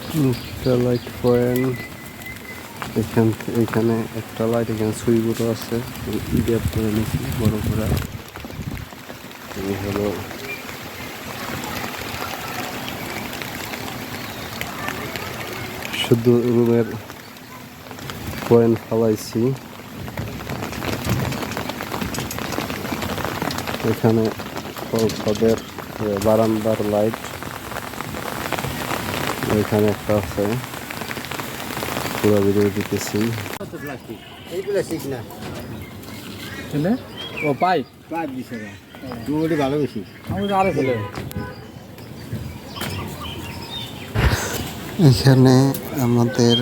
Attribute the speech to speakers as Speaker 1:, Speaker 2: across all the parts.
Speaker 1: একটা light point এখানে একটা লাইট, এখানে সুইচগুলো আছে ইডিয়াপ করে নিচ্ছি বড় করে। এই হলো শুধু রুমের পয়েন্ট ফালাইছি। এখানে তাদের বারান্দার লাইট এখানে একটা আছে, পুরো ভিডিও দিতেছি।
Speaker 2: ও পাইপ
Speaker 1: দিছে ভালো বেশি
Speaker 2: আরো চলে।
Speaker 1: এখানে আমাদের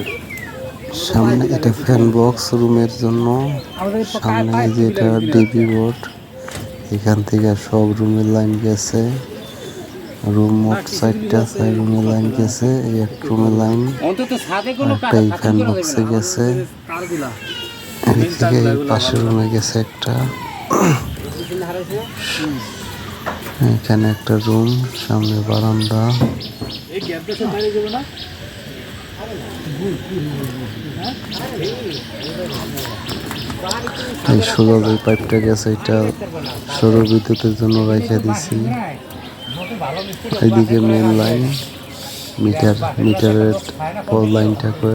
Speaker 1: সামনে এটা ফ্যান বক্স রুমের জন্য, সামনে যেটা ডিবি বোর্ড, এখান থেকে সব রুমের লাইন গেছে। রুম মোট 4টা, 4 রুমের লাইন গেছে। এই এক রুমের লাইন একটা এই ফ্যান বক্সে গেছে। এদিকে এই পাশের রুমে গেছে একটা। এখানে একটা রুম, সামনে বারান্দা। এই সোজা যে পাইপটা গেছে এটা সৌর বিদ্যুতের জন্য রেখে দিছি। এইদিকে মেন লাইন, মিটারের লাইনটা করে